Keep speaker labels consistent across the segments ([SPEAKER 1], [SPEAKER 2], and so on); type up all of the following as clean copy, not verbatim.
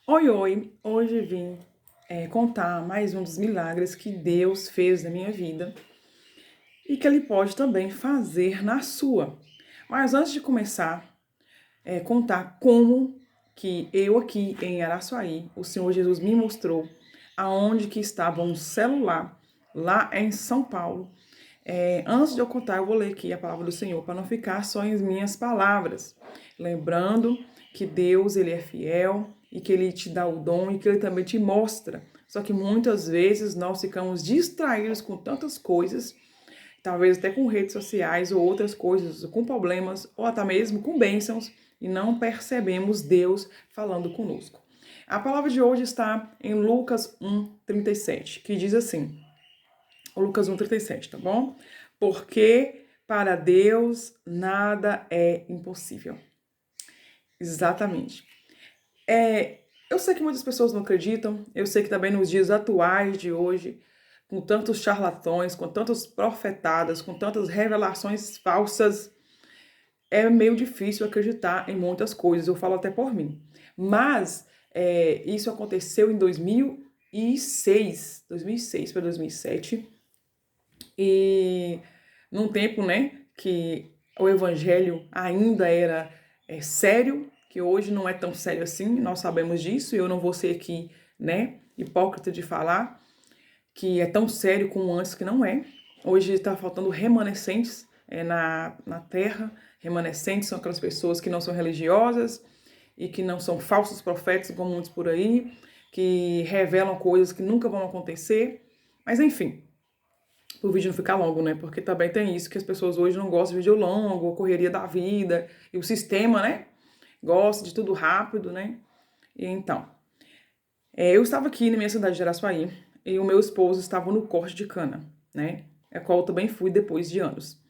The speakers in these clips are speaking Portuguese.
[SPEAKER 1] Oi, oi! Hoje vim contar mais um dos milagres que Deus fez na minha vida e que Ele pode também fazer na sua. Mas antes de começar, contar como que eu aqui em Araçuaí, o Senhor Jesus me mostrou aonde que estava um celular lá em São Paulo. Antes de eu contar, eu vou ler aqui a palavra do Senhor para não ficar só em minhas palavras. Lembrando que Deus, Ele é fiel e que Ele te dá o dom e que Ele também te mostra. Só que muitas vezes nós ficamos distraídos com tantas coisas, talvez até com redes sociais ou outras coisas, com problemas ou até mesmo com bênçãos e não percebemos Deus falando conosco. A palavra de hoje está em Lucas 1:37, que diz assim: Lucas 1:37, tá bom? Porque para Deus nada é impossível. Exatamente. Eu sei que muitas pessoas não acreditam, eu sei que também nos dias atuais de hoje, com tantos charlatões, com tantas profetadas, com tantas revelações falsas, é meio difícil acreditar em muitas coisas, eu falo até por mim. Mas isso aconteceu em 2006 para 2007, e num tempo, né, que o evangelho ainda era sério, que hoje não é tão sério assim, nós sabemos disso, e eu não vou ser aqui, né, hipócrita de falar que é tão sério como antes, que não é. Hoje está faltando remanescentes na terra. Remanescentes são aquelas pessoas que não são religiosas e que não são falsos profetas, como muitos por aí, que revelam coisas que nunca vão acontecer. Mas enfim, o vídeo não ficar longo, né? Porque também tem isso, que as pessoas hoje não gostam de vídeo longo, a correria da vida, e o sistema, né? Gosta de tudo rápido, né? E então, eu estava aqui na minha cidade de Araçuaí, e o meu esposo estava no corte de cana, né? A qual eu também fui depois de anos.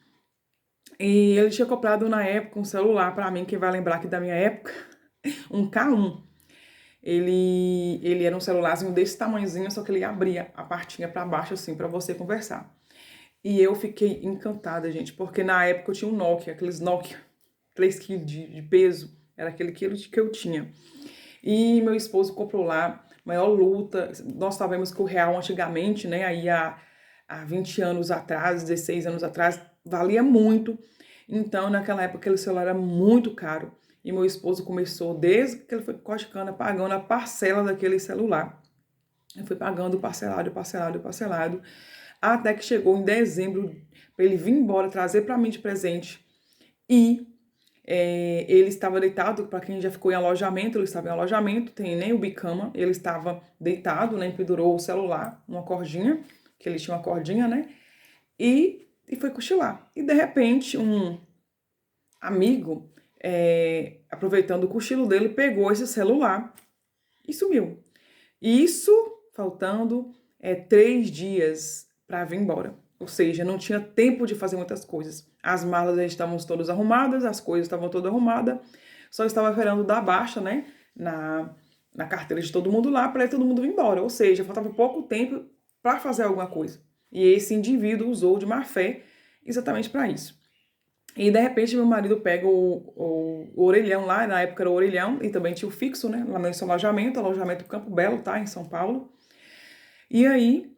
[SPEAKER 1] E ele tinha comprado na época um celular para mim, quem vai lembrar aqui da minha época, um K1. Ele era um celularzinho desse tamanhozinho, só que ele abria a partinha para baixo assim para você conversar. E eu fiquei encantada, gente, porque na época eu tinha um Nokia, aqueles Nokia 3 quilos de peso, era aquele quilo que eu tinha. E meu esposo comprou lá, maior luta. Nós sabemos que o real antigamente, né, aí há 20 anos atrás, 16 anos atrás, valia muito. Então, naquela época, aquele celular era muito caro. E meu esposo começou, desde que ele foi costicando, pagando a parcela daquele celular. Eu fui pagando parcelado, parcelado, parcelado, até que chegou em dezembro, para ele vir embora, trazer para mim de presente. E ele estava deitado, para quem já ficou em alojamento, ele estava em alojamento, tem nem o bicama, ele estava deitado, né, pendurou o celular, uma cordinha, que ele tinha uma cordinha, né, e foi cochilar. E de repente, um amigo, aproveitando o cochilo dele, pegou esse celular e sumiu. Isso faltando 3 dias para vir embora. Ou seja, não tinha tempo de fazer muitas coisas. As malas já estavam todas arrumadas, as coisas estavam todas arrumadas. Só estava esperando dar baixa, né? Na carteira de todo mundo lá, para todo mundo vir embora. Ou seja, faltava pouco tempo para fazer alguma coisa. E esse indivíduo usou de má fé exatamente para isso. E de repente meu marido pega o orelhão lá, na época era o orelhão, e também tinha o fixo, né? Lá nesse alojamento Campo Belo, tá? Em São Paulo. E aí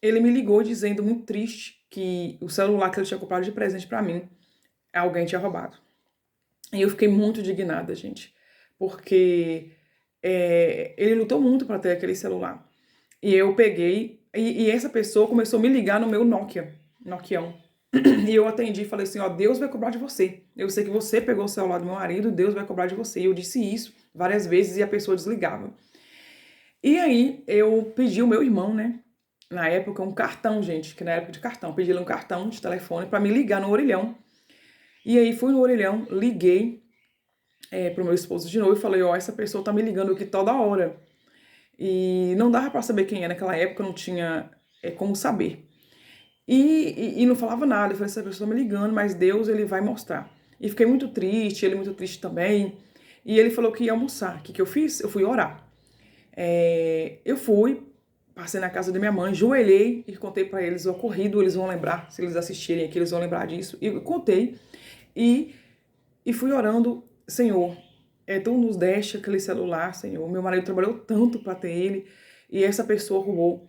[SPEAKER 1] ele me ligou dizendo, muito triste, que o celular que ele tinha comprado de presente pra mim, alguém tinha roubado. E eu fiquei muito indignada, gente, porque ele lutou muito para ter aquele celular. E eu peguei, e essa pessoa começou a me ligar no meu Nokião. E eu atendi e falei assim, ó, Deus vai cobrar de você. Eu sei que você pegou o celular do meu marido, Deus vai cobrar de você. E eu disse isso várias vezes e a pessoa desligava. E aí eu pedi o meu irmão, né? Na época, um cartão, gente, que na época de cartão. Pedi ele um cartão de telefone para me ligar no orelhão. E aí fui no orelhão, liguei pro meu esposo de novo e falei, ó, essa pessoa tá me ligando aqui toda hora. E não dava para saber quem é naquela época, não tinha como saber. E não falava nada. Eu falei, essa pessoa tá me ligando, mas Deus, ele vai mostrar. E fiquei muito triste, ele muito triste também. E ele falou que ia almoçar. O que eu fiz? Eu fui orar. Eu fui, passei na casa da minha mãe, joelhei e contei para eles o ocorrido. Eles vão lembrar, se eles assistirem aqui, eles vão lembrar disso. E eu contei e fui orando, Senhor, Tu nos deste aquele celular, Senhor. Meu marido trabalhou tanto para ter ele e essa pessoa roubou.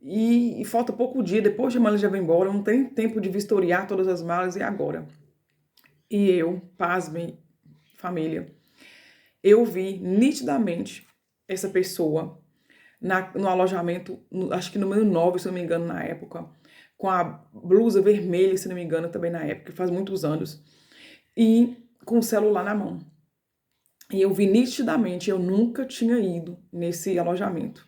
[SPEAKER 1] E falta pouco dia, depois de a mala já vai embora, não tem tempo de vistoriar todas as malas, e agora? E eu, pasmem, família, eu vi nitidamente essa pessoa no alojamento, acho que número 9, se não me engano, na época, com a blusa vermelha, se não me engano, também na época, faz muitos anos, e com o celular na mão. E eu vi nitidamente, eu nunca tinha ido nesse alojamento.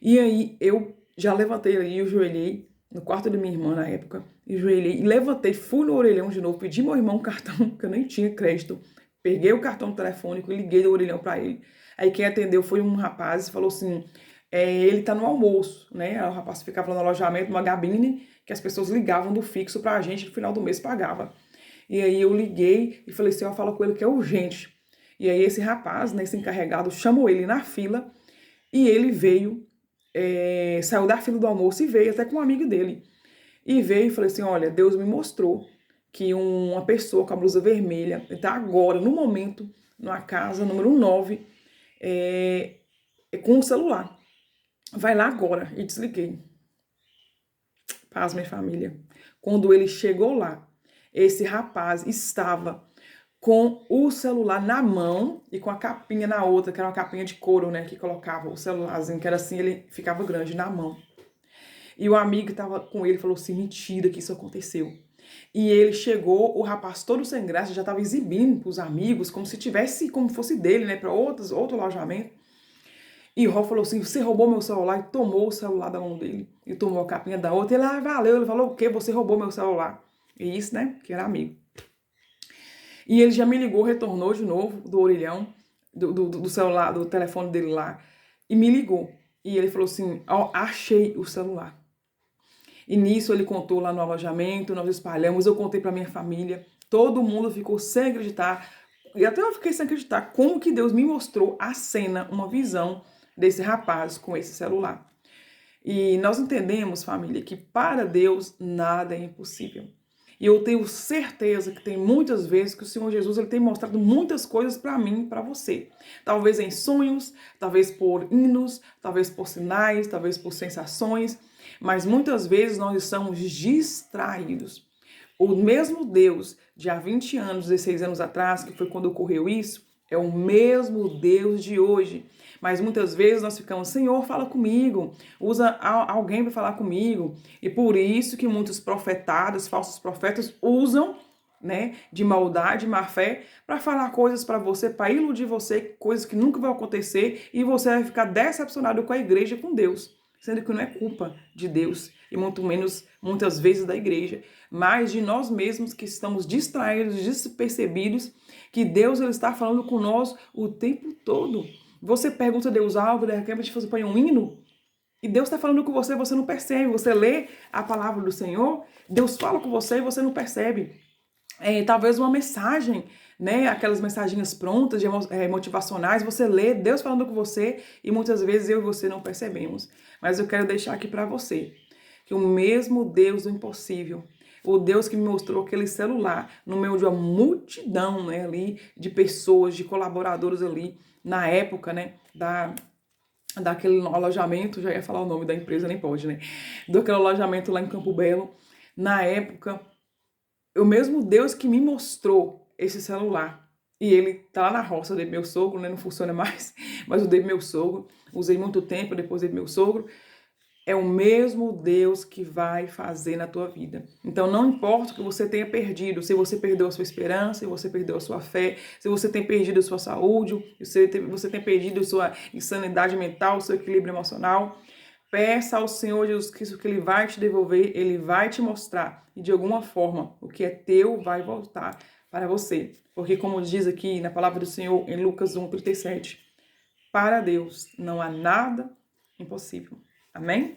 [SPEAKER 1] E aí eu já levantei ali, eu joelhei no quarto da minha irmã na época, e joelhei, e levantei, fui no orelhão de novo, pedi meu irmão um cartão, que eu nem tinha crédito, peguei o cartão telefônico e liguei do orelhão para ele. Aí quem atendeu foi um rapaz e falou assim, ele tá no almoço, né? O rapaz ficava no alojamento, numa cabine, que as pessoas ligavam do fixo pra gente, no final do mês pagava. E aí eu liguei e falei assim, ó, fala com ele que é urgente. E aí esse rapaz, né, esse encarregado, chamou ele na fila e ele veio, saiu da fila do almoço e veio até com um amigo dele. E veio e falei assim, olha, Deus me mostrou que uma pessoa com a blusa vermelha está agora, no momento, numa casa, número 9, com o celular. Vai lá agora. E desliguei. Paz, minha família. Quando ele chegou lá, esse rapaz estava com o celular na mão e com a capinha na outra, que era uma capinha de couro, né? Que colocava o celularzinho, que era assim, ele ficava grande na mão. E o amigo que estava com ele falou assim, mentira que isso aconteceu. E ele chegou, o rapaz todo sem graça, já estava exibindo para os amigos, como se tivesse, como fosse dele, né? Para outro alojamento. E o Ró falou assim, você roubou meu celular, e tomou o celular da mão dele. E tomou a capinha da outra. E ele, valeu. Ele falou, o quê? Você roubou meu celular. E isso, né? Que era amigo. E ele já me ligou, retornou de novo do orelhão, do celular, do telefone dele lá. E me ligou. E ele falou assim, ó, achei o celular. E nisso ele contou lá no alojamento, nós espalhamos, eu contei pra minha família. Todo mundo ficou sem acreditar. E até eu fiquei sem acreditar como que Deus me mostrou a cena, uma visão desse rapaz com esse celular. E nós entendemos, família, que para Deus nada é impossível. E eu tenho certeza que tem muitas vezes que o Senhor Jesus ele tem mostrado muitas coisas para mim e para você. Talvez em sonhos, talvez por hinos, talvez por sinais, talvez por sensações, mas muitas vezes nós estamos distraídos. O mesmo Deus de há 20 anos, 16 anos atrás, que foi quando ocorreu isso, é o mesmo Deus de hoje. Mas muitas vezes nós ficamos, Senhor, fala comigo, usa alguém para falar comigo. E por isso que muitos profetados, falsos profetas, usam, né, de maldade, má fé, para falar coisas para você, para iludir você, coisas que nunca vão acontecer, e você vai ficar decepcionado com a igreja, com Deus. Sendo que não é culpa de Deus, e muito menos, muitas vezes, da igreja, mas de nós mesmos que estamos distraídos, despercebidos, que Deus ele está falando conosco o tempo todo. Você pergunta a Deus algo, de repente você põe um hino, e Deus está falando com você, você não percebe. Você lê a palavra do Senhor, Deus fala com você e você não percebe. Talvez uma mensagem, né? Aquelas mensagens prontas, motivacionais, você lê, Deus falando com você, e muitas vezes eu e você não percebemos. Mas eu quero deixar aqui para você, que o mesmo Deus do impossível, o Deus que me mostrou aquele celular no meio de uma multidão, né, ali, de pessoas, de colaboradores ali, na época, né, daquele alojamento, já ia falar o nome da empresa, nem pode, né, daquele alojamento lá em Campo Belo, na época, o mesmo Deus que me mostrou esse celular, e ele tá lá na roça, eu dei meu sogro, né, não funciona mais, mas eu dei meu sogro, usei muito tempo, depois dei meu sogro, é o mesmo Deus que vai fazer na tua vida. Então não importa o que você tenha perdido, se você perdeu a sua esperança, se você perdeu a sua fé, se você tem perdido a sua saúde, se você tem perdido a sua insanidade mental, o seu equilíbrio emocional, peça ao Senhor Jesus Cristo que Ele vai te devolver, Ele vai te mostrar. E de alguma forma, o que é teu vai voltar para você. Porque como diz aqui na palavra do Senhor, em Lucas 1:37, para Deus não há nada impossível. Amém?